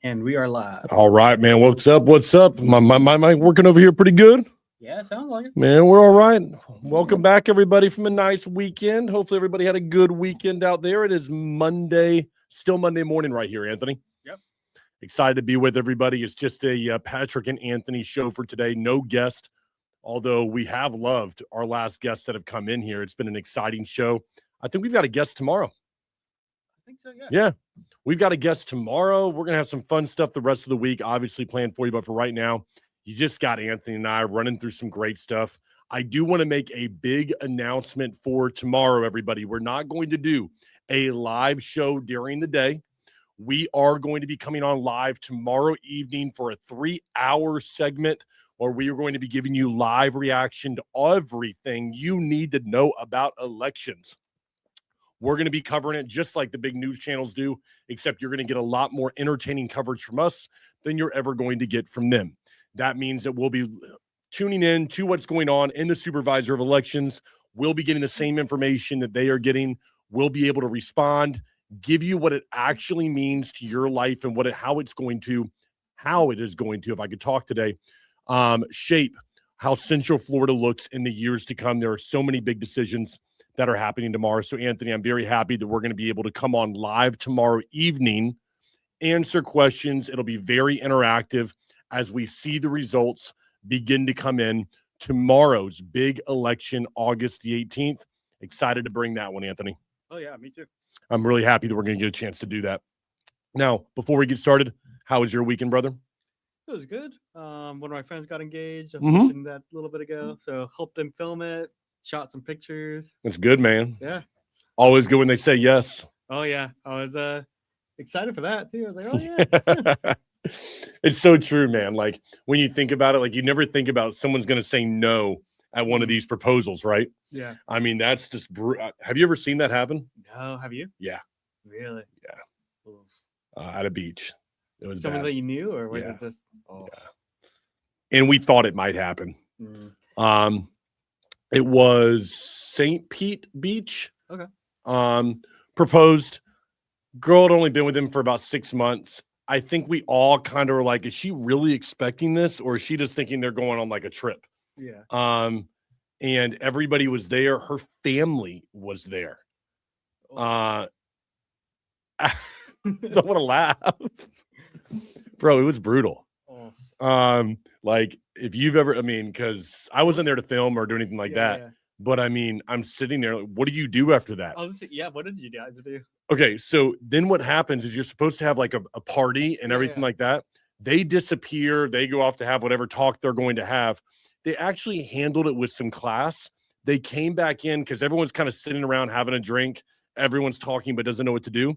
And we are live. All right, man. What's up? What's up? My mic working over here pretty good? Yeah, sounds like it. Man, we're all right. Welcome back, everybody, from a nice weekend. Hopefully, everybody had a good weekend out there. It is Monday, still Monday morning right here, Anthony. Yep. Excited to be with everybody. It's just a Patrick and Anthony show for today. No guest, although we have loved our last guests that have come in here. It's been an exciting show. I think we've got a guest tomorrow. I think so, yeah. Yeah. We've got a guest tomorrow. We're going to have some fun stuff the rest of the week, obviously planned for you. But for right now, you just got Anthony and I running through some great stuff. I do want to make a big announcement for tomorrow, everybody. We're not going to do a live show during the day. We are going to be coming on live tomorrow evening for a 3-hour segment where we are going to be giving you live reaction to everything you need to know about elections. We're going to be covering it just like the big news channels do, except you're going to get a lot more entertaining coverage from us than you're ever going to get from them. That means that we'll be tuning in to what's going on in the supervisor of elections. We'll be getting the same information that they are getting. We'll be able to respond, give you what it actually means to your life and how it is going to, if I could talk today, shape how Central Florida looks in the years to come. There are so many big decisions that are happening tomorrow. So, Anthony, I'm very happy that we're going to be able to come on live tomorrow evening, answer questions. It'll be very interactive as we see the results begin to come in. Tomorrow's big election, August the 18th. Excited to bring that one, Anthony. Oh, yeah, me too. I'm really happy that we're going to get a chance to do that. Now, before we get started, how was your weekend, brother? It was good. One of my friends got engaged. I Mhm. mentioned that a little bit ago. So helped him film it, shot some pictures. That's good, man. Yeah. Always good when they say yes. Oh, yeah. I was excited for that, too. I was like, oh, yeah. It's so true, man. Like, when you think about it, like, you never think about someone's going to say no at one of these proposals, right? Yeah. I mean, that's just have you ever seen that happen? No, have you? Yeah. Really? Yeah. Oof. At a beach. It was Someone bad. that you knew, or was Yeah. it just? Oh. Yeah. And we thought it might happen. Mm. It was St. Pete Beach. Okay. Proposed. Girl had only been with him for about 6 months. I think we all kind of were like, is she really expecting this, or is she just thinking they're going on like a trip? Yeah. And everybody was there. Her family was there. Don't want to laugh. Bro, it was brutal. Oh. Like, if you've ever, because I wasn't there to film or do anything like that. Yeah. But I'm sitting there. Like, what do you do after that? Yeah. What did you guys do? Okay, so then what happens is you're supposed to have like a party and everything like that. They disappear. They go off to have whatever talk they're going to have. They actually handled it with some class. They came back in because everyone's kind of sitting around having a drink. Everyone's talking but doesn't know what to do.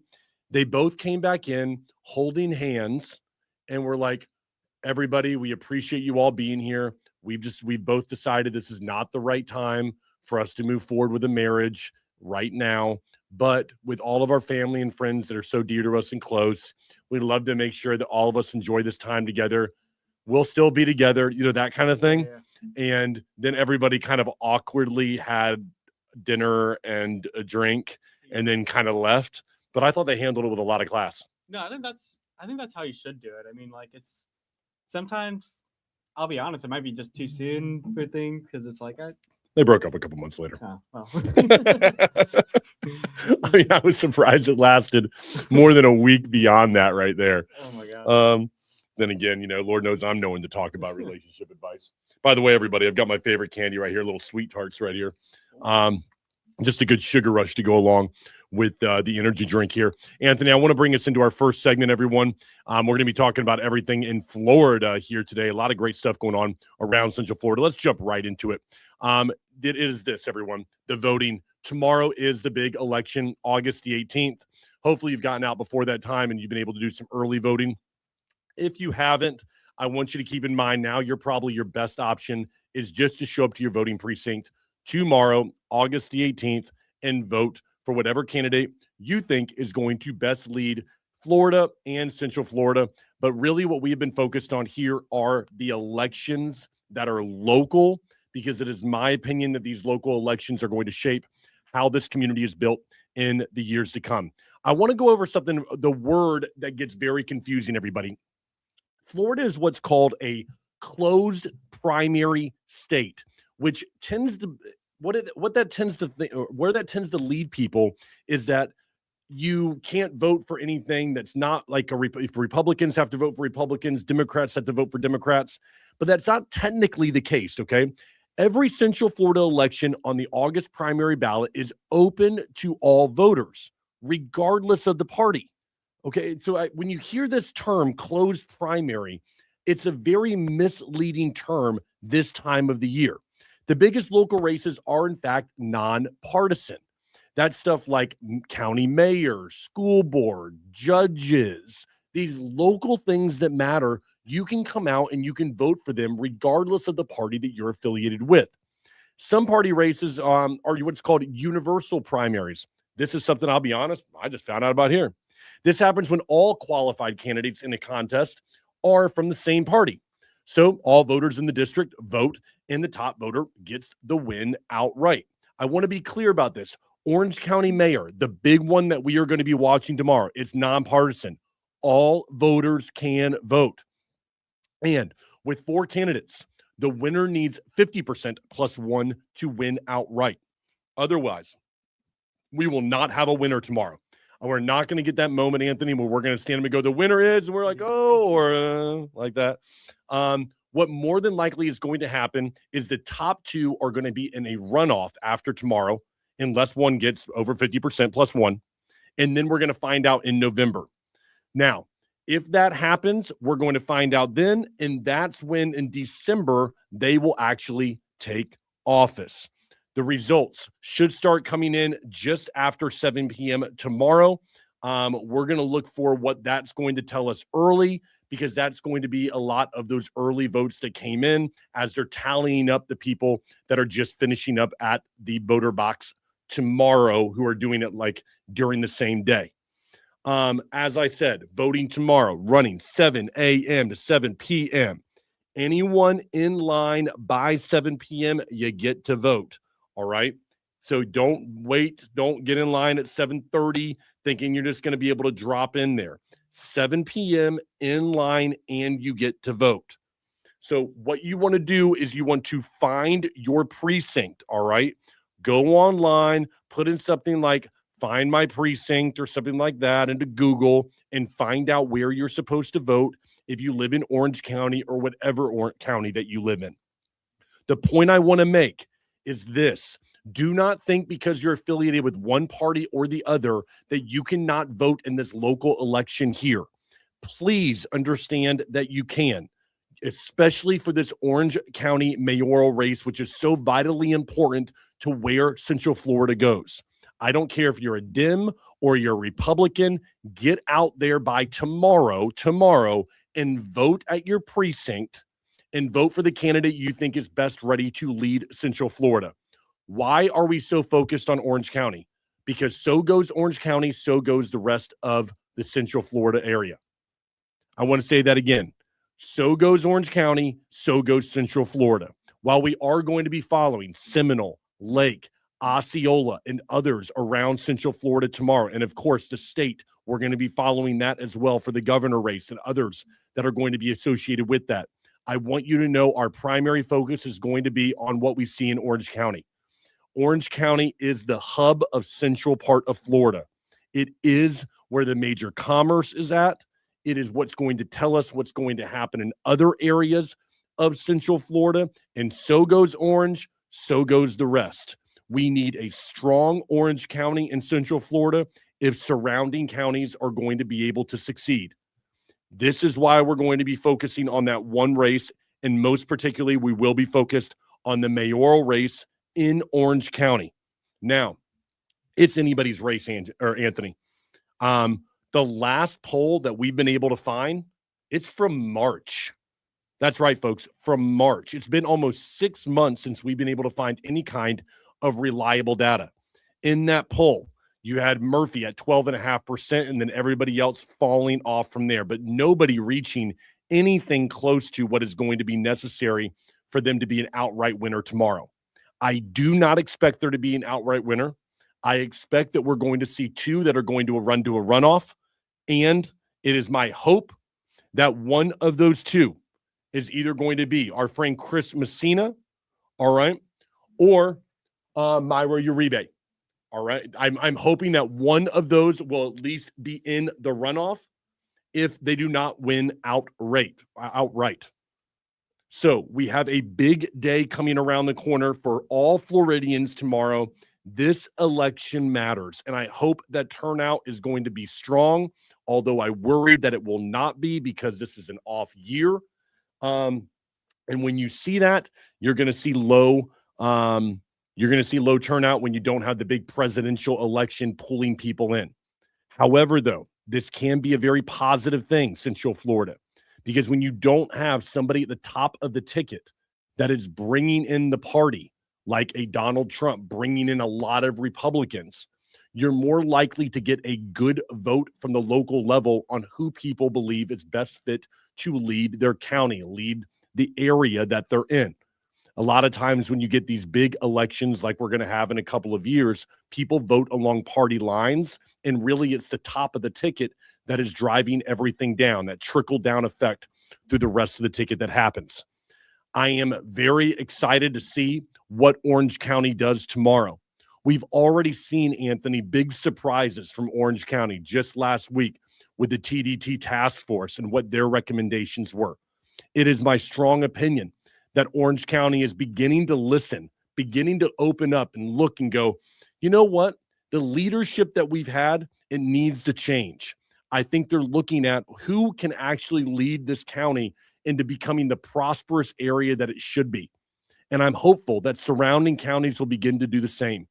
They both came back in holding hands, and we're like, everybody, we appreciate you all being here. We've both decided this is not the right time for us to move forward with a marriage right now. But with all of our family and friends that are so dear to us and close, we'd love to make sure that all of us enjoy this time together. We'll still be together, that kind of thing. Yeah. And then everybody kind of awkwardly had dinner and a drink and then kind of left. But I thought they handled it with a lot of class. No, I think that's how you should do it. I mean, like, it's sometimes, I'll be honest, it might be just too soon for things, because it's like They broke up a couple months later. oh, well. I was surprised it lasted more than a week beyond that right there. Oh my God. Then again, Lord knows I'm no one to talk about relationship advice. By the way, everybody, I've got my favorite candy right here, little sweet tarts right here. Just a good sugar rush to go along with the energy drink here. Anthony, I want to bring us into our first segment, everyone. We're going to be talking about everything in Florida here today. A lot of great stuff going on around Central Florida. Let's jump right into it. It is this, everyone. The voting. Tomorrow is the big election, August the 18th. Hopefully you've gotten out before that time and you've been able to do some early voting. If you haven't, I want you to keep in mind now your best option is just to show up to your voting precinct tomorrow, August the 18th, and vote for whatever candidate you think is going to best lead Florida and Central Florida. But really what we have been focused on here are the elections that are local, because it is my opinion that these local elections are going to shape how this community is built in the years to come. I want to go over something, the word that gets very confusing, everybody. Florida is what's called a closed primary state, which tends to what that tends to where that tends to lead people is that you can't vote for anything that's not like if Republicans have to vote for Republicans, Democrats have to vote for Democrats, but that's not technically the case, okay? Every Central Florida election on the August primary ballot is open to all voters, regardless of the party. Okay, so when you hear this term closed primary, it's a very misleading term this time of the year. The biggest local races are, in fact, nonpartisan. That's stuff like county mayors, school board, judges, these local things that matter. You can come out and you can vote for them regardless of the party that you're affiliated with. Some party races are what's called universal primaries. This is something, I'll be honest, I just found out about here. This happens when all qualified candidates in a contest are from the same party. So all voters in the district vote, and the top voter gets the win outright. I want to be clear about this. Orange County Mayor, the big one that we are going to be watching tomorrow, it's nonpartisan. All voters can vote. And with 4 candidates, the winner needs 50% plus 1 to win outright. Otherwise, we will not have a winner tomorrow. And we're not going to get that moment, Anthony, where we're going to stand up and go, the winner is, and we're like, oh, or like that. What more than likely is going to happen is the top 2 are going to be in a runoff after tomorrow, unless one gets over 50% plus 1. And then we're going to find out in November. Now, if that happens, we're going to find out then, and that's when in December they will actually take office. The results should start coming in just after 7 p.m. tomorrow. We're going to look for what that's going to tell us early, because that's going to be a lot of those early votes that came in as they're tallying up the people that are just finishing up at the voter box tomorrow, who are doing it like during the same day. As I said, voting tomorrow, running 7 a.m. to 7 p.m. Anyone in line by 7 p.m., you get to vote. All right. So don't wait. Don't get in line at 7:30 thinking you're just going to be able to drop in there. 7 p.m. in line, and you get to vote. So what you want to do is you want to find your precinct. All right. Go online, put in something like find my precinct or something like that into Google, and find out where you're supposed to vote if you live in Orange County or whatever county that you live in. The point I want to make is this. Do not think because you're affiliated with one party or the other that you cannot vote in this local election here. Please understand that you can, especially for this Orange County mayoral race, which is so vitally important to where Central Florida goes. I don't care if you're a Dem or you're a Republican, get out there by tomorrow, and vote at your precinct and vote for the candidate you think is best ready to lead Central Florida. Why are we so focused on Orange County? Because so goes Orange County, so goes the rest of the Central Florida area. I want to say that again. So goes Orange County, so goes Central Florida. While we are going to be following Seminole, Lake, Osceola, and others around Central Florida tomorrow, and of course the state, we're going to be following that as well for the governor race and others that are going to be associated with that. I want you to know our primary focus is going to be on what we see in Orange County. Orange County is the hub of central part of Florida. It is where the major commerce is at. It is what's going to tell us what's going to happen in other areas of Central Florida. And so goes Orange, so goes the rest. We need a strong Orange County in Central Florida if surrounding counties are going to be able to succeed. This is why we're going to be focusing on that one race, and most particularly, we will be focused on the mayoral race in Orange County. Now, it's anybody's race, Anthony. The last poll that we've been able to find, it's from March. That's right, folks, from March. It's been almost 6 months since we've been able to find any kind of reliable data. In that poll, you had Murphy at 12.5%, and then everybody else falling off from there, but nobody reaching anything close to what is going to be necessary for them to be an outright winner tomorrow. I do not expect there to be an outright winner. I expect that we're going to see 2 that are going to run to a runoff. And it is my hope that one of those 2 is either going to be our friend Chris Messina, all right, or Myra Uribe, all right. I'm hoping that one of those will at least be in the runoff if they do not win outright. So we have a big day coming around the corner for all Floridians tomorrow. This election matters, and I hope that turnout is going to be strong, although I worry that it will not be because this is an off year. And when you see that, you're going to see low turnout when you don't have the big presidential election pulling people in. However, though, this can be a very positive thing, Central Florida, because when you don't have somebody at the top of the ticket that is bringing in the party, like a Donald Trump bringing in a lot of Republicans, you're more likely to get a good vote from the local level on who people believe is best fit to lead their county, lead the area that they're in. A lot of times when you get these big elections like we're going to have in a couple of years, people vote along party lines, and really it's the top of the ticket that is driving everything down, that trickle-down effect through the rest of the ticket that happens. I am very excited to see what Orange County does tomorrow. We've already seen, Anthony, big surprises from Orange County just last week with the TDT task force and what their recommendations were. It is my strong opinion that Orange County is beginning to listen, beginning to open up and look and go, you know what? The leadership that we've had, it needs to change. I think they're looking at who can actually lead this county into becoming the prosperous area that it should be. And I'm hopeful that surrounding counties will begin to do the same.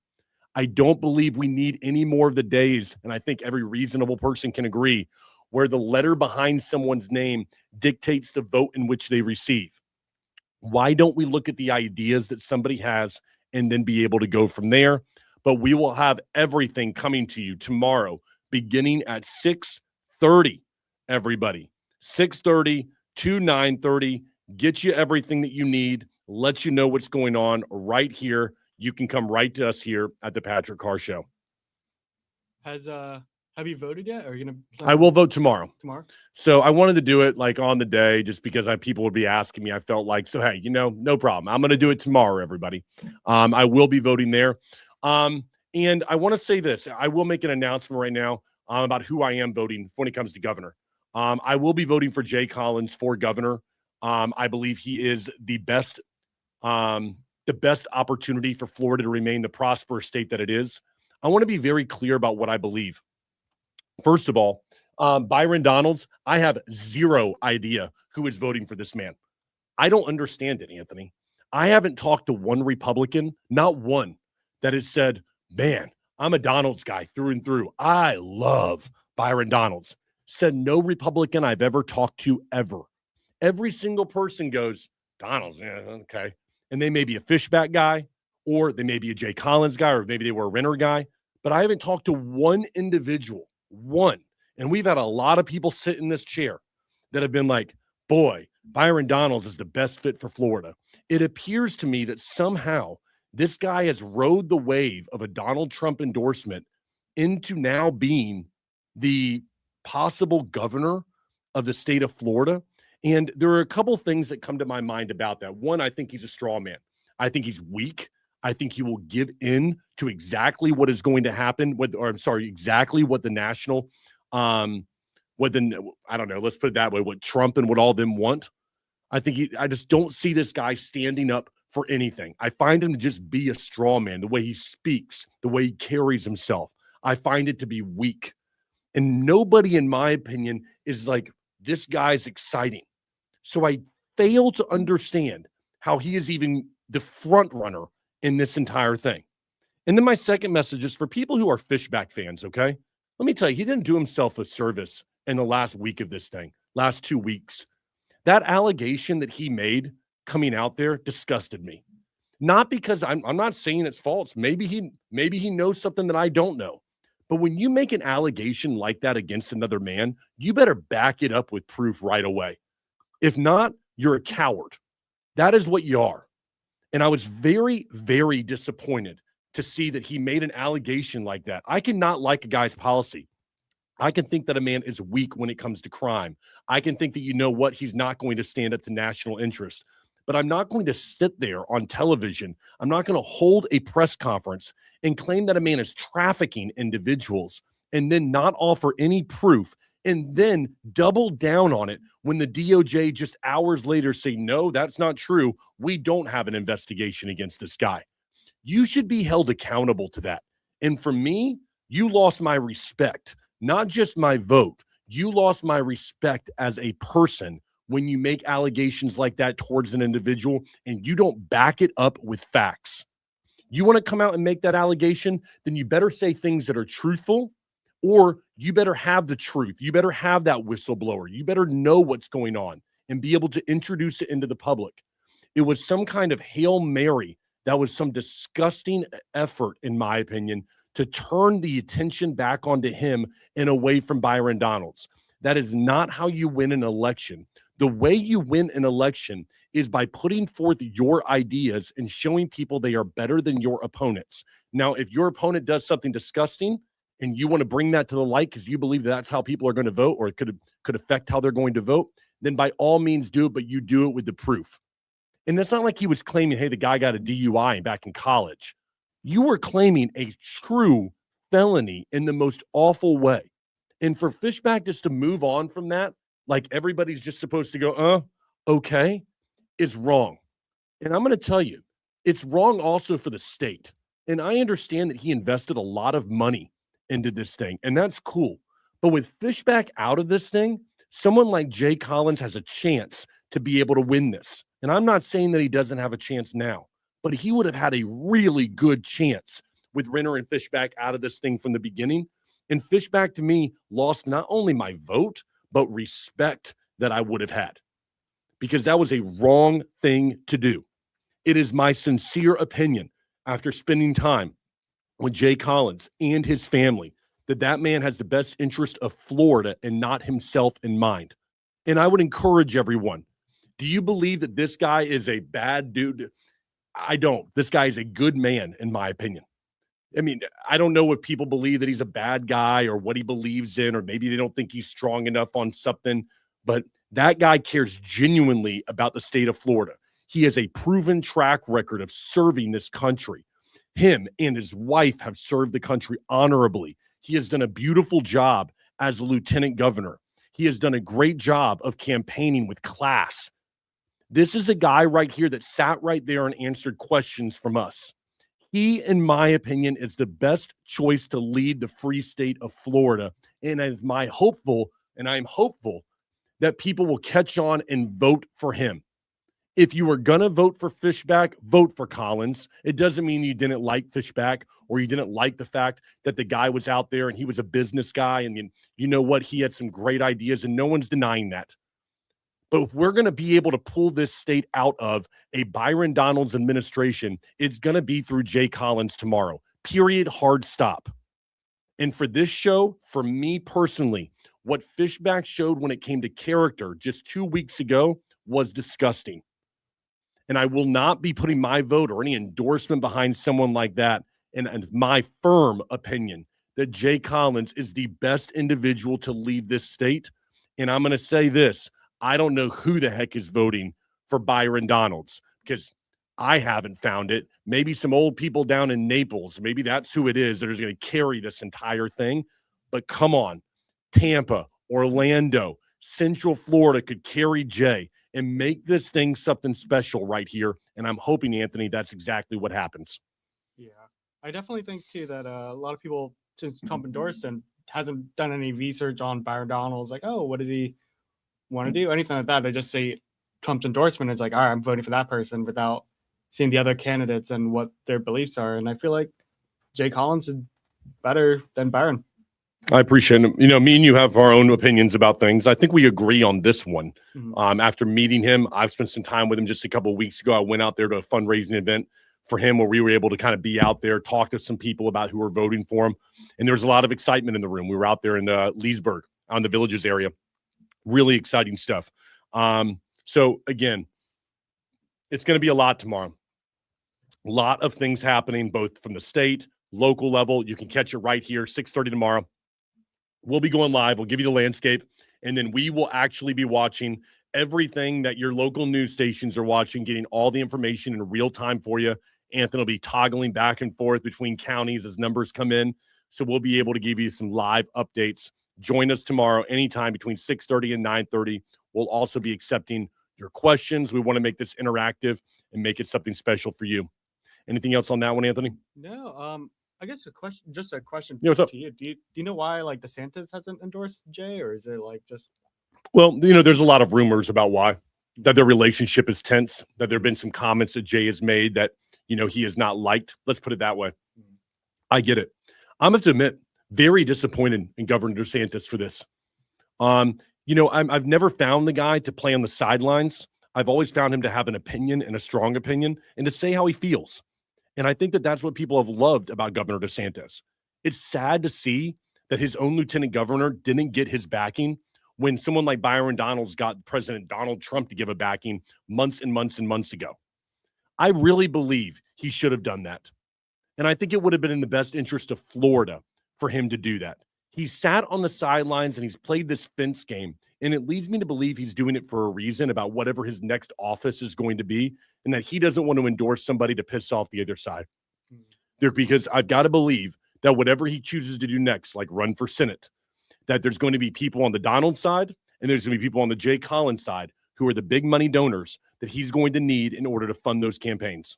I don't believe we need any more of the days, and I think every reasonable person can agree, where the letter behind someone's name dictates the vote in which they receive. Why don't we look at the ideas that somebody has and then be able to go from there? But we will have everything coming to you tomorrow, beginning at 6:30, everybody. 6:30 to 9:30. Get you everything that you need. Let you know what's going on right here. You can come right to us here at the Patrick Carr Show. Have you voted yet? Or are you gonna? I will vote tomorrow. Tomorrow. So I wanted to do it like on the day, just because people would be asking me. I felt like, so hey, no problem. I'm going to do it tomorrow, everybody. I will be voting there. And I want to say this. I will make an announcement right now about who I am voting when it comes to governor. I will be voting for Jay Collins for governor. I believe he is the best opportunity for Florida to remain the prosperous state that it is. I want to be very clear about what I believe. First of all, Byron Donalds, I have zero idea who is voting for this man. I don't understand it, Anthony. I haven't talked to one Republican, not one, that has said, man, I'm a Donalds guy through and through. I love Byron Donalds. Said no Republican I've ever talked to ever. Every single person goes, Donalds, yeah, okay. And they may be a Fishback guy, or they may be a Jay Collins guy, or maybe they were a Renner guy. But I haven't talked to one individual, one. And we've had a lot of people sit in this chair that have been like, boy, Byron Donalds is the best fit for Florida. It appears to me that somehow this guy has rode the wave of a Donald Trump endorsement into now being the possible governor of the state of Florida. And there are a couple things that come to my mind about that. One, I think he's a straw man. I think he's weak. I think he will give in to exactly what is going to happen exactly what the national, I don't know, let's put it that way, what Trump and what all them want. I just don't see this guy standing up for anything. I find him to just be a straw man, the way he speaks, the way he carries himself. I find it to be weak. And nobody, in my opinion, is like, this guy's exciting. So I fail to understand how he is even the front runner in this entire thing. And then my second message is for people who are Fishback fans, okay? Let me tell you, he didn't do himself a service in the last week of this thing, last 2 weeks. That allegation that he made coming out there disgusted me. Not because I'm not saying it's false. Maybe he knows something that I don't know. But when you make an allegation like that against another man, you better back it up with proof right away. If not, you're a coward. That is what you are. And I was very, very disappointed to see that he made an allegation like that. I cannot like a guy's policy. I can think that a man is weak when it comes to crime. I can think that, you know what, he's not going to stand up to national interest. But I'm not going to sit there on television. I'm not going to hold a press conference and claim that a man is trafficking individuals and then not offer any proof and then double down on it when the DOJ just hours later say, no, that's not true. We don't have an investigation against this guy. You should be held accountable to that. And for me, you lost my respect. Not just my vote. You lost my respect as a person when you make allegations like that towards an individual and you don't back it up with facts. You want to come out and make that allegation, then you better say things that are truthful, or you better have the truth. You better have that whistleblower. You better know what's going on and be able to introduce it into the public. It was some kind of Hail Mary. That was some disgusting effort, in my opinion, to turn the attention back onto him and away from Byron Donalds. That is not how you win an election. The way you win an election is by putting forth your ideas and showing people they are better than your opponents. Now, if your opponent does something disgusting and you want to bring that to the light because you believe that's how people are going to vote, or it could affect how they're going to vote, then by all means do it, but you do it with the proof. And it's not like he was claiming, hey, the guy got a DUI back in college. You were claiming a true felony in the most awful way. And for Fishback just to move on from that, like everybody's just supposed to go, okay, is wrong. And I'm going to tell you, it's wrong also for the state. And I understand that he invested a lot of money into this thing, and that's cool. But with Fishback out of this thing, someone like Jay Collins has a chance to be able to win this. And I'm not saying that he doesn't have a chance now, but he would have had a really good chance with Renner and Fishback out of this thing from the beginning. And Fishback, to me, lost not only my vote, but respect that I would have had, because that was a wrong thing to do. It is my sincere opinion, after spending time with Jay Collins and his family, that that man has the best interest of Florida and not himself in mind. And I would encourage everyone, do you believe that this guy is a bad dude? I don't. This guy is a good man, in my opinion. I mean, I don't know if people believe that he's a bad guy or what he believes in, or maybe they don't think he's strong enough on something, but that guy cares genuinely about the state of Florida. He has a proven track record of serving this country. Him and his wife have served the country honorably. He has done a beautiful job as a lieutenant governor. He has done a great job of campaigning with class. This is a guy right here that sat right there and answered questions from us. He, in my opinion, is the best choice to lead the free state of Florida. And as I'm hopeful that people will catch on and vote for him. If you were going to vote for Fishback, vote for Collins. It doesn't mean you didn't like Fishback, or you didn't like the fact that the guy was out there and he was a business guy. And you know what? He had some great ideas, and no one's denying that. But if we're going to be able to pull this state out of a Byron Donalds administration, it's going to be through Jay Collins tomorrow. Period. Hard stop. And for this show, for me personally, what Fishback showed when it came to character just 2 weeks ago was disgusting. And I will not be putting my vote or any endorsement behind someone like that. And it's my firm opinion that Jay Collins is the best individual to lead this state. And I'm going to say this. I don't know who the heck is voting for Byron Donalds, because I haven't found it. Maybe some old people down in Naples. Maybe that's who it is that is going to carry this entire thing. But come on, Tampa, Orlando, Central Florida could carry Jay and make this thing something special right here. And I'm hoping, Anthony, that's exactly what happens. Yeah, I definitely think, too, that a lot of people, since Trump endorsed him, hasn't done any research on Byron Donalds. Like, oh, what does he want to do? Anything like that. They just say Trump's endorsement. It's like, all right, I'm voting for that person, without seeing the other candidates and what their beliefs are. And I feel like Jay Collins is better than Byron. I appreciate it. You know, me and you have our own opinions about things. I think we agree on this one. Mm-hmm. After meeting him, I've spent some time with him just a couple of weeks ago. I went out there to a fundraising event for him where we were able to kind of be out there, talk to some people about who were voting for him. And there was a lot of excitement in the room. We were out there in Leesburg, on the Villages area. Really exciting stuff. So again, it's going to be a lot tomorrow. A lot of things happening, both from the state, local level. You can catch it right here, 6:30 tomorrow. We'll be going live. We'll give you the landscape, and then we will actually be watching everything that your local news stations are watching, getting all the information in real time for you. Anthony will be toggling back and forth between counties as numbers come in, so we'll be able to give you some live updates. Join us tomorrow anytime between 6:30 and 9:30. We'll also be accepting your questions. We want to make this interactive and make it something special for you. Anything else on that one, Anthony? No, I guess just a question Yeah, what's up? to you. Do you know why like DeSantis hasn't endorsed Jay, or is it like just Well, there's a lot of rumors about why, that their relationship is tense, that there have been some comments that Jay has made that, he is not liked. Let's put it that way. I get it. I'm going to have to admit, very disappointed in Governor DeSantis for this. I've never found the guy to play on the sidelines. I've always found him to have an opinion and a strong opinion and to say how he feels. And I think that that's what people have loved about Governor DeSantis. It's sad to see that his own lieutenant governor didn't get his backing when someone like Byron Donalds got President Donald Trump to give a backing months and months and months ago. I really believe he should have done that. And I think it would have been in the best interest of Florida for him to do that. He sat on the sidelines and he's played this fence game. And it leads me to believe he's doing it for a reason about whatever his next office is going to be, and that he doesn't want to endorse somebody to piss off the other side. Because I've got to believe that whatever he chooses to do next, like run for Senate, that there's going to be people on the Donald side and there's going to be people on the Jay Collins side who are the big money donors that he's going to need in order to fund those campaigns.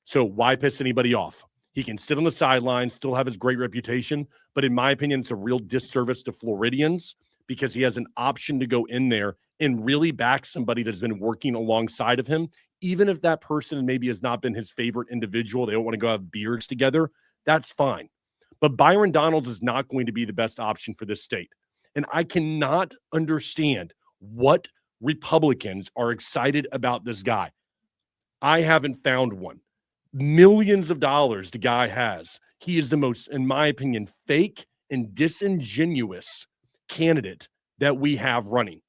So why piss anybody off? He can sit on the sidelines, still have his great reputation, but in my opinion, it's a real disservice to Floridians because he has an option to go in there and really back somebody that's been working alongside of him, even if that person maybe has not been his favorite individual. They don't want to go have beers together. That's fine. But Byron Donalds is not going to be the best option for this state. And I cannot understand what Republicans are excited about this guy. I haven't found one. Millions of dollars the guy has. He is the most, in my opinion, fake and disingenuous candidate that we have running.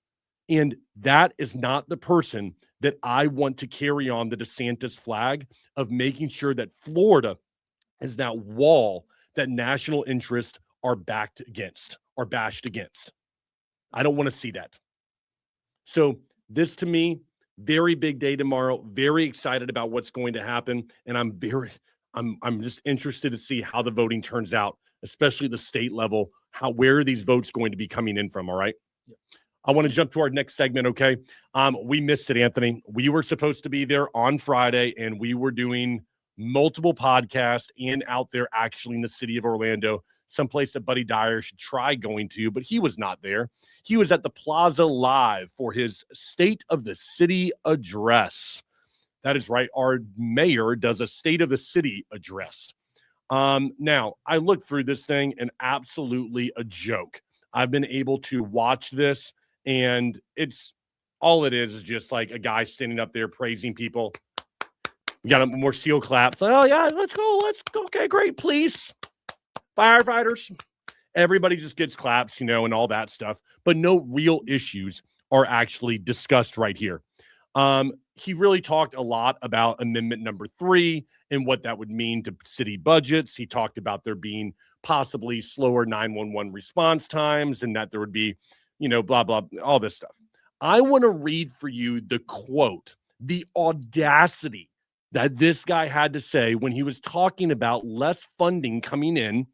And that is not the person that I want to carry on the DeSantis flag of making sure that Florida is that wall that national interests are backed against or bashed against. I don't want to see that. So this, to me, very big day tomorrow. Very excited about what's going to happen, and I'm just interested to see how the voting turns out, especially the state level. Where are these votes going to be coming in from? All right. Yeah. I want to jump to our next segment. Okay. We missed it, Anthony. We were supposed to be there on Friday, and we were doing multiple podcasts and out there actually in the city of Orlando, someplace that Buddy Dyer should try going to, but he was not there. He was at the Plaza Live for his State of the City address. That is right. Our mayor does a State of the City address. Now, I looked through this thing and absolutely a joke. I've been able to watch this, and all it is just like a guy standing up there praising people. We got more seal claps. Oh, yeah, let's go. Okay, great. Police, firefighters. Everybody just gets claps, and all that stuff. But no real issues are actually discussed right here. He really talked a lot about Amendment number 3 and what that would mean to city budgets. He talked about there being possibly slower 911 response times and that there would be, blah, blah, all this stuff. I want to read for you the quote, the audacity that this guy had to say when he was talking about less funding coming in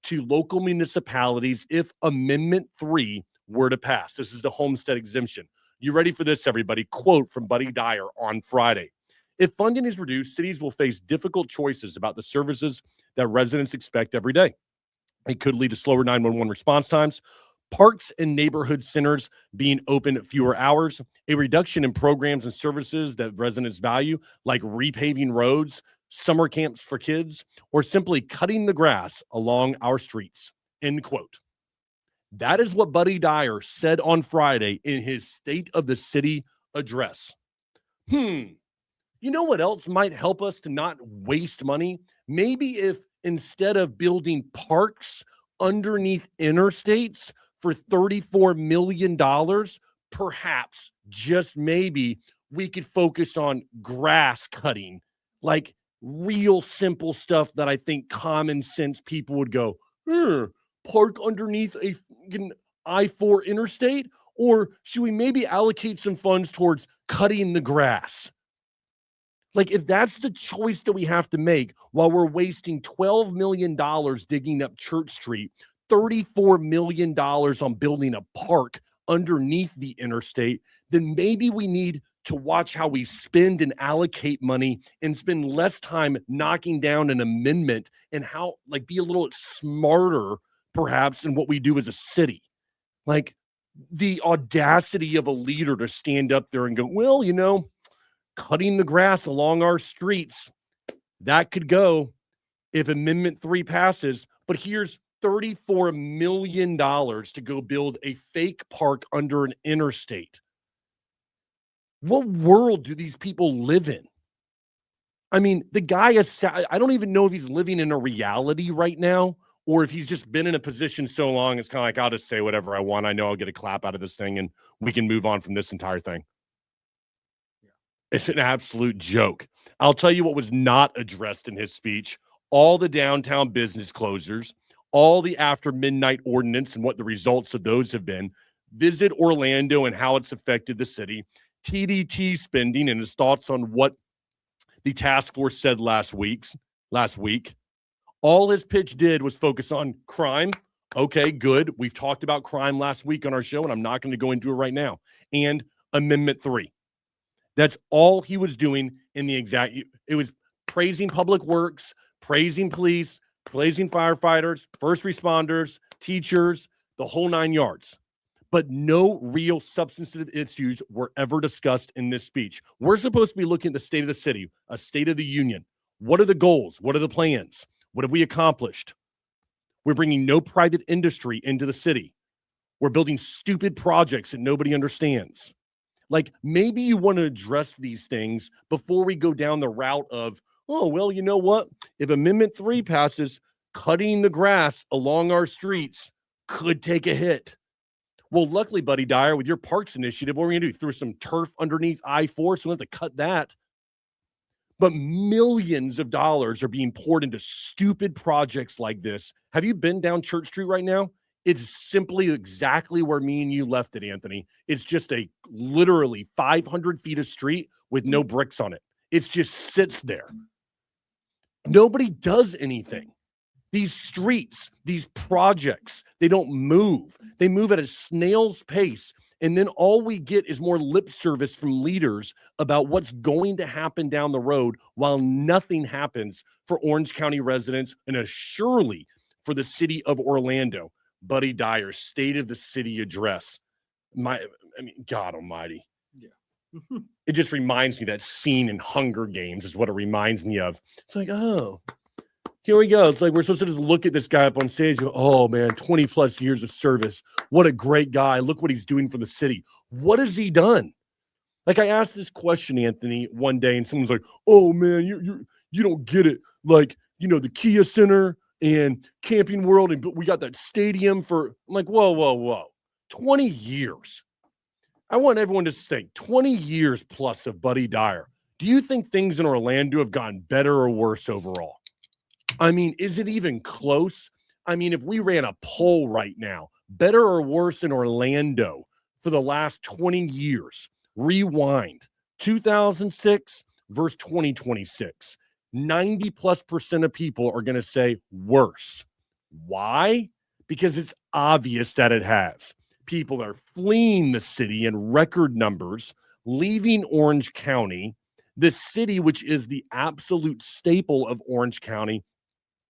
to local municipalities if Amendment 3 were to pass. This is the homestead exemption. You ready for this, everybody? Quote from Buddy Dyer on Friday. If funding is reduced, cities will face difficult choices about the services that residents expect every day. It could lead to slower 911 response times, parks and neighborhood centers being open at fewer hours, a reduction in programs and services that residents value, like repaving roads, summer camps for kids, or simply cutting the grass along our streets. End quote. That is what Buddy Dyer said on Friday in his State of the City address. You know what else might help us to not waste money? Maybe if instead of building parks underneath interstates for $34 million, perhaps, just maybe, we could focus on grass cutting Like real simple stuff that I think common sense people would go, park underneath a I-4 interstate? Or should we maybe allocate some funds towards cutting the grass? Like, if that's the choice that we have to make while we're wasting $12 million digging up Church Street, $34 million on building a park underneath the interstate, then maybe we need to watch how we spend and allocate money and spend less time knocking down an amendment and how, like, be a little smarter, perhaps, in what we do as a city. Like, the audacity of a leader to stand up there and go, well, cutting the grass along our streets, that could go if Amendment 3 passes. But here's $34 million to go build a fake park under an interstate. What world do these people live in? I mean, the guy is, I don't even know if he's living in a reality right now or if he's just been in a position so long, it's kind of like, I'll just say whatever I want. I know I'll get a clap out of this thing and we can move on from this entire thing. It's an absolute joke. I'll tell you what was not addressed in his speech: all the downtown business closures, all the after midnight ordinance and what the results of those have been, visit Orlando and how it's affected the city, TDT spending and his thoughts on what the task force said last week. All his pitch did was focus on crime. Okay, good. We've talked about crime last week on our show, and I'm not going to go into it right now. And Amendment 3. That's all he was doing in the exact. It was praising public works, praising police, praising firefighters, first responders, teachers, the whole 9 yards. But no real substantive issues were ever discussed in this speech. We're supposed to be looking at the state of the city, a state of the union. What are the goals? What are the plans? What have we accomplished? We're bringing no private industry into the city. We're building stupid projects that nobody understands. Like, maybe you want to address these things before we go down the route of, oh, well, you know what? If Amendment 3 passes, cutting the grass along our streets could take a hit. Well, luckily, Buddy Dyer, with your parks initiative, what are we going to do? Throw some turf underneath I-4 so we don't have to cut that. But millions of dollars are being poured into stupid projects like this. Have you been down Church Street right now? It's simply exactly where me and you left it, Anthony. It's just a literally 500 feet of street with no bricks on it. It just sits there. Nobody does anything. These streets, these projects, they don't move. They move at a snail's pace. And then all we get is more lip service from leaders about what's going to happen down the road while nothing happens for Orange County residents and surely for the city of Orlando. Buddy Dyer, State of the City address. God almighty. Yeah. It just reminds me that scene in Hunger Games is what it reminds me of. It's like, oh, here we go. It's like we're supposed to just look at this guy up on stage and go, oh, man, 20 plus years of service. What a great guy. Look what he's doing for the city. What has he done? Like, I asked this question, Anthony, one day, and someone's like, oh, man, you don't get it. Like, the Kia Center and Camping World, and we got that stadium for, I'm like, whoa. 20 years. I want everyone to think 20 years plus of Buddy Dyer. Do you think things in Orlando have gotten better or worse overall? I mean, is it even close? I mean, if we ran a poll right now, better or worse in Orlando for the last 20 years, rewind 2006 versus 2026. 90+% of people are going to say worse. Why? Because it's obvious that it has. People are fleeing the city in record numbers, leaving Orange County. The city, which is the absolute staple of Orange County,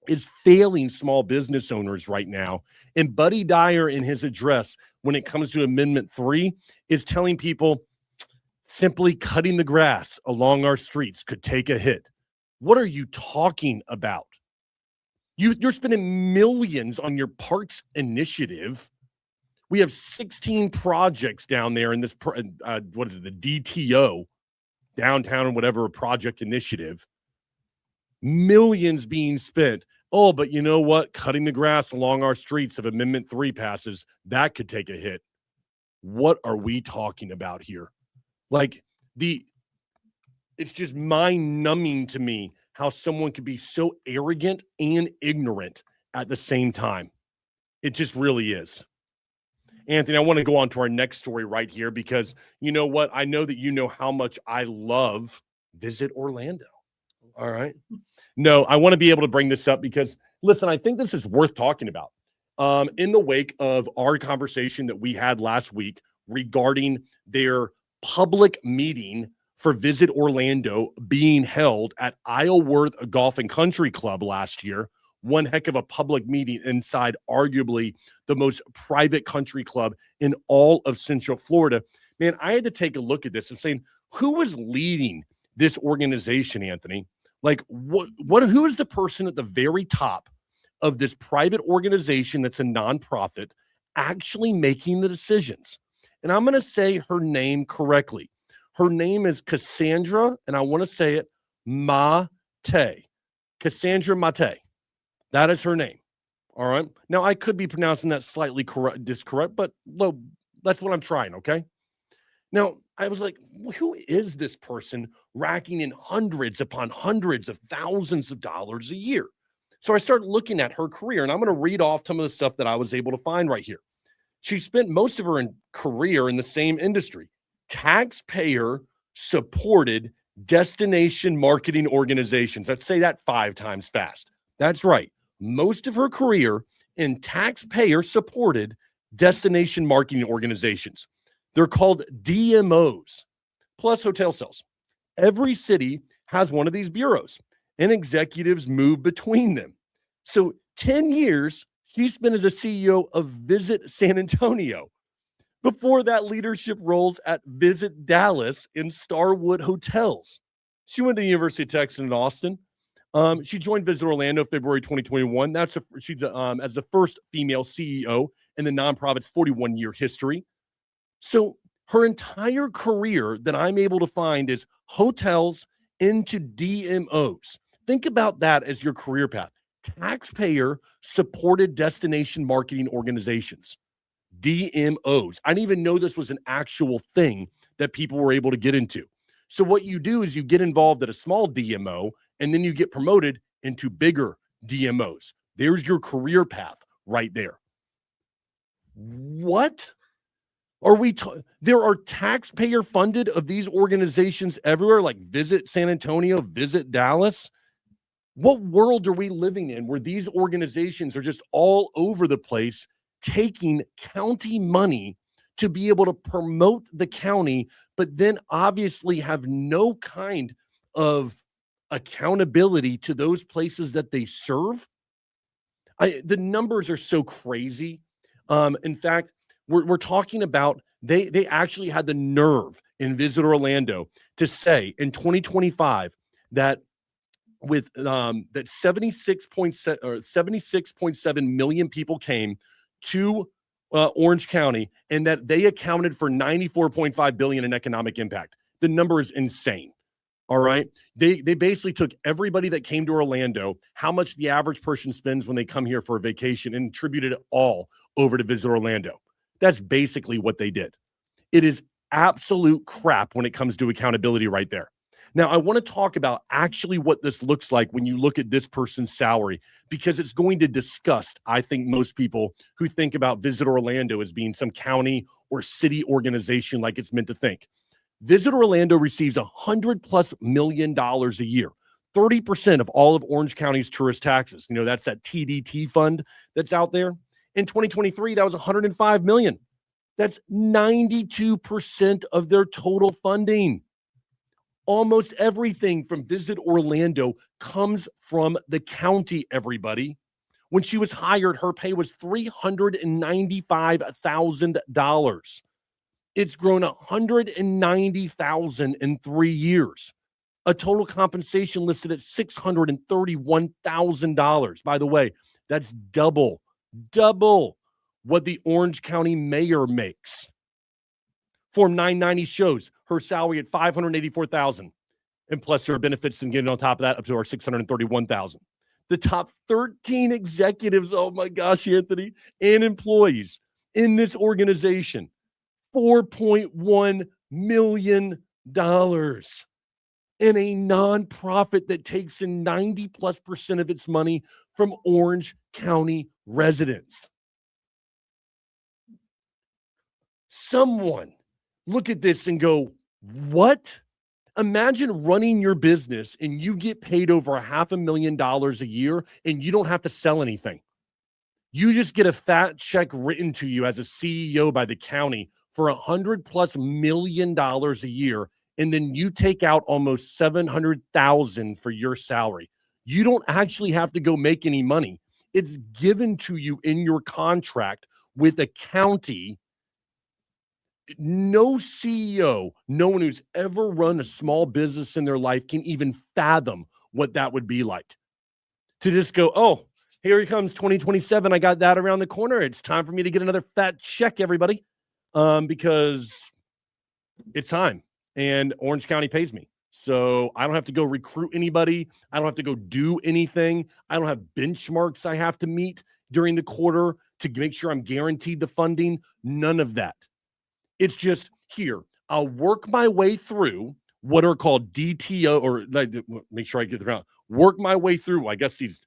is failing small business owners right now. And Buddy Dyer, in his address, when it comes to Amendment 3, is telling people simply cutting the grass along our streets could take a hit. What are you talking about? You're spending millions on your parks initiative. We have 16 projects down there in this, the DTO, downtown and whatever project initiative. Millions being spent. Oh, but you know what? Cutting the grass along our streets if Amendment 3 passes, that could take a hit. What are we talking about here? Like, it's just mind-numbing to me how someone could be so arrogant and ignorant at the same time. It just really is. Anthony, I want to go on to our next story right here because you know what? I know that you know how much I love Visit Orlando. All right. No, I want to be able to bring this up because, listen, I think this is worth talking about. In the wake of our conversation that we had last week regarding their public meeting for Visit Orlando being held at Isleworth Golf and Country Club last year, one heck of a public meeting inside arguably the most private country club in all of Central Florida. Man, I had to take a look at this and saying, who was leading this organization, Anthony? Like, who is the person at the very top of this private organization that's a nonprofit actually making the decisions? And I'm going to say her name correctly. Her name is Cassandra, and I want to say it, Mate. Cassandra Mate. That is her name. All right. Now, I could be pronouncing that slightly discorrect, but no, that's what I'm trying, okay? Now, I was like, who is this person racking in hundreds upon hundreds of thousands of dollars a year? So I started looking at her career, and I'm going to read off some of the stuff that I was able to find right here. She spent most of her career in the same industry, taxpayer-supported destination marketing organizations. Let's say that 5 times fast. That's right. Most of her career in taxpayer-supported destination marketing organizations. They're called DMOs, plus hotel sales. Every city has one of these bureaus, and executives move between them. So 10 years she spent as a CEO of Visit San Antonio. Before that, leadership roles at Visit Dallas and Starwood Hotels. She went to the University of Texas in Austin. She joined Visit Orlando February 2021. She's as the first female CEO in the nonprofit's 41-year history. So her entire career that I'm able to find is hotels into DMOs. Think about that as your career path. Taxpayer-supported destination marketing organizations, DMOs. I didn't even know this was an actual thing that people were able to get into. So what you do is you get involved at a small DMO, and then you get promoted into bigger DMOs. There's your career path right there. What? There are taxpayer funded of these organizations everywhere, like Visit San Antonio, Visit Dallas. What world are we living in where these organizations are just all over the place taking county money to be able to promote the county, but then obviously have no kind of accountability to those places that they serve? The numbers are so crazy. In fact, we're talking about they actually had the nerve in Visit Orlando to say in 2025 that with that 76.7 million people came to Orange County, and that they accounted for $94.5 billion in economic impact. The number is insane. All right. They basically took everybody that came to Orlando, how much the average person spends when they come here for a vacation, and attributed it all over to Visit Orlando. That's basically what they did. It is absolute crap when it comes to accountability right there. Now, I want to talk about actually what this looks like when you look at this person's salary, because it's going to disgust, I think, most people who think about Visit Orlando as being some county or city organization like it's meant to think. Visit Orlando receives $100+ million a year, 30% of all of Orange County's tourist taxes. You know, that's that TDT fund that's out there. In 2023, that was $105 million. That's 92% of their total funding. Almost everything from Visit Orlando comes from the county, everybody. When she was hired, her pay was $395,000. It's grown $190,000 in 3 years. A total compensation listed at $631,000. By the way, that's double what the Orange County mayor makes. Form 990 shows her salary at $584,000, and plus her benefits and getting on top of that up to our $631,000. The top 13 executives, oh my gosh, Anthony, and employees in this organization, $4.1 million. in a nonprofit that takes in 90+% of its money from Orange County residents. Someone look at this and go, what? Imagine running your business and you get paid over $500,000 a year and you don't have to sell anything. You just get a fat check written to you as a CEO by the county for $100+ million a year, and then you take out almost $700,000 for your salary. You don't actually have to go make any money. It's given to you in your contract with a county. No CEO, no one who's ever run a small business in their life can even fathom what that would be like. To just go, oh, here he comes 2027. I got that around the corner. It's time for me to get another fat check, everybody, because it's time. And Orange County pays me. So I don't have to go recruit anybody. I don't have to go do anything. I don't have benchmarks I have to meet during the quarter to make sure I'm guaranteed the funding. None of that. It's just here. I'll work my way through what are called DTO, or make sure I get the ground. Work my way through, I guess these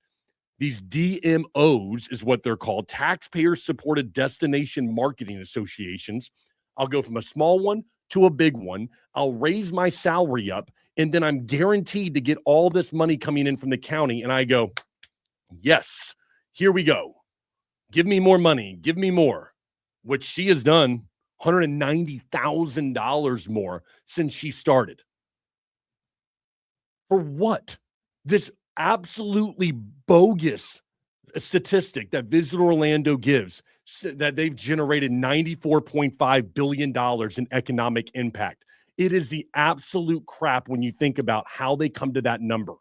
DMOs is what they're called, taxpayer-supported destination marketing associations. I'll go from a small one to a big one. I'll raise my salary up, and then I'm guaranteed to get all this money coming in from the county. And I go, yes, here we go. Give me more money. Give me more, which she has done. $190,000 more since she started. For what? This absolutely bogus statistic that Visit Orlando gives, that they've generated $94.5 billion in economic impact. It is the absolute crap when you think about how they come to that number.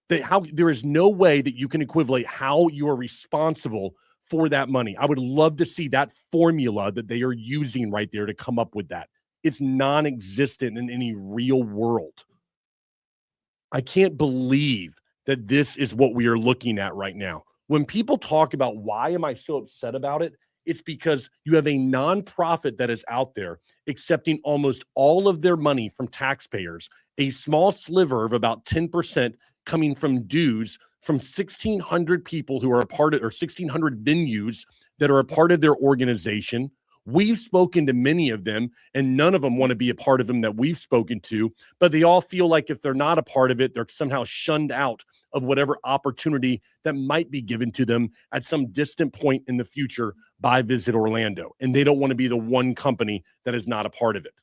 There is no way that you can equivalent how you are responsible for that money. I would love to see that formula that they are using right there to come up with that. It's non-existent in any real world. I can't believe that this is what we are looking at right now. When people talk about why am I so upset about it, it's because you have a nonprofit that is out there accepting almost all of their money from taxpayers, a small sliver of about 10% coming from dues from 1,600 people who are a part of, or 1,600 venues that are a part of their organization. We've spoken to many of them, and none of them want to be a part of them that we've spoken to, but they all feel like if they're not a part of it, they're somehow shunned out of whatever opportunity that might be given to them at some distant point in the future by Visit Orlando. And they don't want to be the one company that is not a part of it.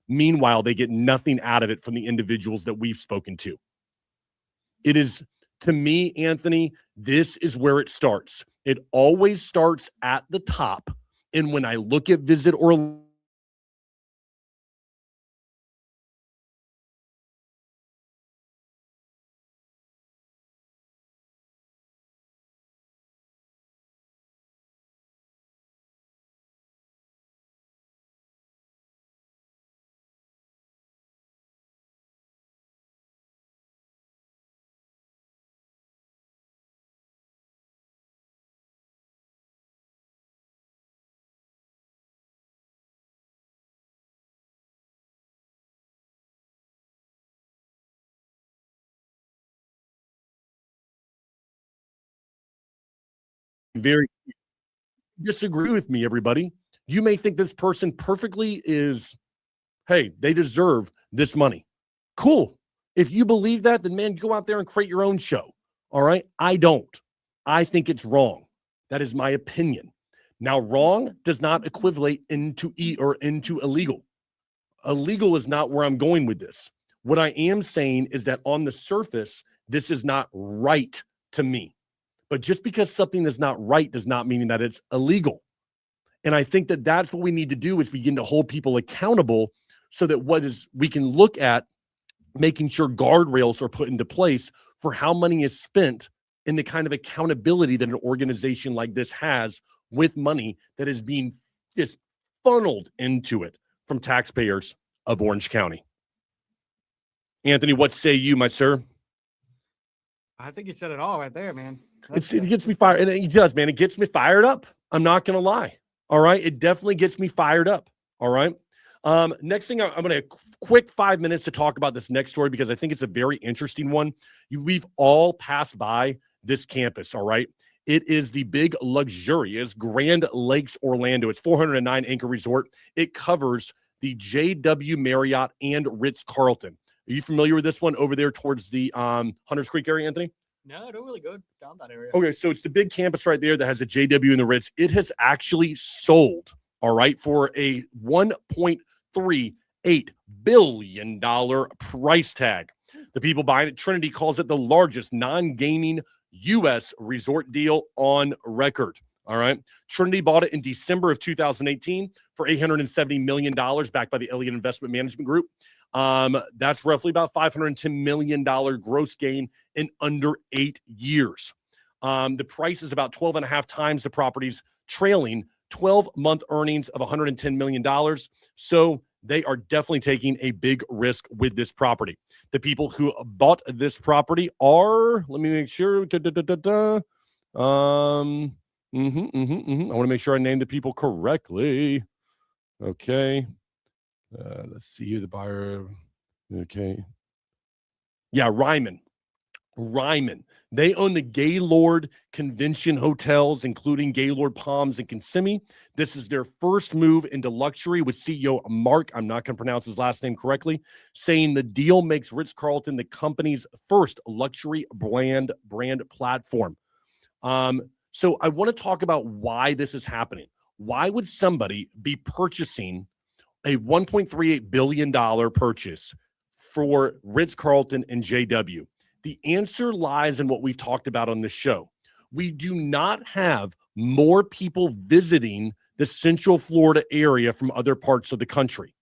Meanwhile, they get nothing out of it from the individuals that we've spoken to. It is, to me, Anthony, this is where it starts. It always starts at the top. And when I look at Visit Orlando, very disagree with me, everybody. You may think this person perfectly is, hey, they deserve this money. Cool. If you believe that, then man, go out there and create your own show. All right. I don't. I think it's wrong. That is my opinion. Now, wrong does not equivalent into illegal. Illegal is not where I'm going with this. What I am saying is that on the surface, this is not right to me. But just because something is not right does not mean that it's illegal. And I think that that's what we need to do is begin to hold people accountable so that we can look at making sure guardrails are put into place for how money is spent and the kind of accountability that an organization like this has with money that is being just funneled into it from taxpayers of Orange County. Anthony, what say you, my sir? I think you said it all right there, man. It gets me fired. And it does, man. It gets me fired up. I'm not going to lie. All right. It definitely gets me fired up. All right. Next thing, I'm going to quick 5 minutes to talk about this next story because I think it's a very interesting one. We've all passed by this campus, all right? It is the big, luxurious Grand Lakes Orlando. It's 409 acre resort. It covers the JW Marriott and Ritz-Carlton. Are you familiar with this one over there towards the Hunters Creek area, Anthony? No, I don't really go down that area. Okay, so it's the big campus right there that has the JW and the Ritz. It has actually sold, all right, for a $1.38 billion price tag. The people buying it, Trinity calls it the largest non-gaming U.S. resort deal on record. All right. Trinity bought it in December of 2018 for $870 million, backed by the Elliott Investment Management Group. That's roughly about $510 million gross gain in under 8 years. The price is about 12 and a half times the property's trailing 12-month earnings of $110 million. So they are definitely taking a big risk with this property. The people who bought this property are, let me make sure. I want to make sure I name the people correctly. Okay. Let's see who the buyer. Okay. Yeah, Ryman. They own the Gaylord Convention Hotels, including Gaylord Palms and Kissimmee. This is their first move into luxury with CEO Mark, I'm not going to pronounce his last name correctly, saying the deal makes Ritz-Carlton the company's first luxury brand platform. So I want to talk about why this is happening. Why would somebody be purchasing a $1.38 billion purchase for Ritz-Carlton and JW? The answer lies in what we've talked about on this show. We do not have more people visiting the Central Florida area from other parts of the country.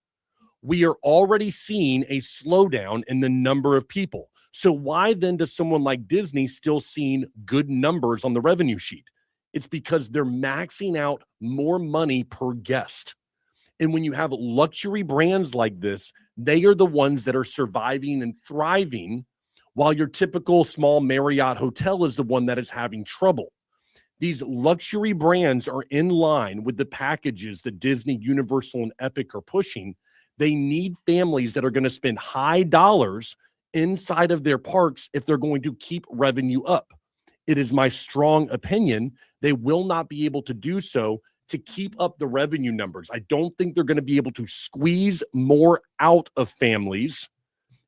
We are already seeing a slowdown in the number of people. So why then does someone like Disney still seeing good numbers on the revenue sheet? It's because they're maxing out more money per guest. And when you have luxury brands like this, they are the ones that are surviving and thriving, while your typical small Marriott hotel is the one that is having trouble. These luxury brands are in line with the packages that Disney, Universal, and Epic are pushing. They need families that are going to spend high dollars inside of their parks if they're going to keep revenue up. It is my strong opinion they will not be able to do so to keep up the revenue numbers. I don't think they're going to be able to squeeze more out of families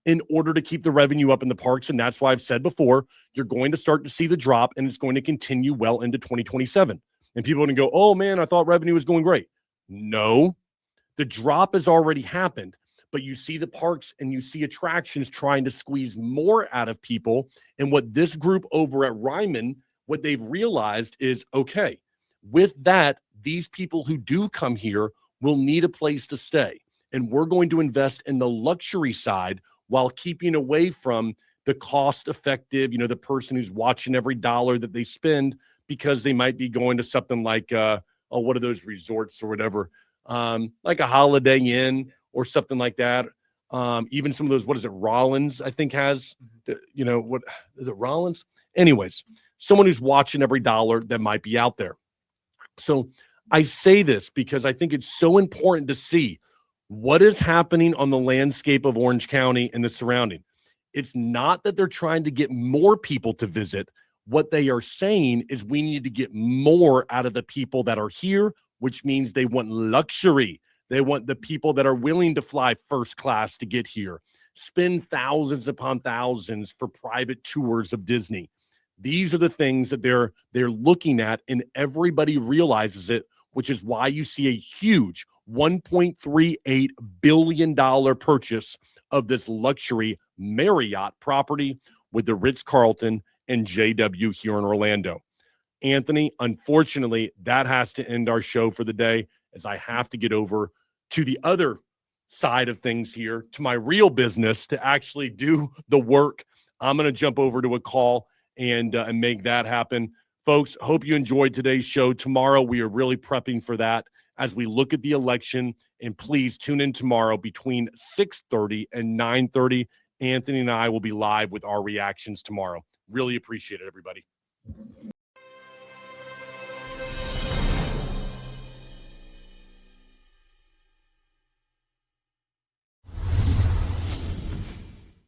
in order to keep the revenue up in the parks. And that's why I've said before, you're going to start to see the drop, and it's going to continue well into 2027. And people are going to go, oh man, I thought revenue was going great. No, the drop has already happened, but you see the parks and you see attractions trying to squeeze more out of people. And what this group over at Ryman, what they've realized is, okay, with that, these people who do come here will need a place to stay. And we're going to invest in the luxury side while keeping away from the cost-effective, the person who's watching every dollar that they spend, because they might be going to something like, what are those resorts or whatever, like a Holiday Inn or something like that. Even some of those, what is it, Rollins, I think has, what is it, Rollins? Anyways, someone who's watching every dollar that might be out there. So I say this because I think it's so important to see what is happening on the landscape of Orange County and the surrounding. It's not that they're trying to get more people to visit. What they are saying is we need to get more out of the people that are here, which means they want luxury. They want the people that are willing to fly first class to get here, spend thousands upon thousands for private tours of Disney. These are the things that they're looking at, and everybody realizes it, which is why you see a huge $1.38 billion purchase of this luxury Marriott property with the Ritz-Carlton and JW here in Orlando. Anthony, unfortunately, that has to end our show for the day, as I have to get over to the other side of things here, to my real business, to actually do the work. I'm going to jump over to a call and make that happen. Folks, hope you enjoyed today's show. Tomorrow, we are really prepping for that as we look at the election. And please tune in tomorrow between 6:30 and 9:30. Anthony and I will be live with our reactions tomorrow. Really appreciate it, everybody.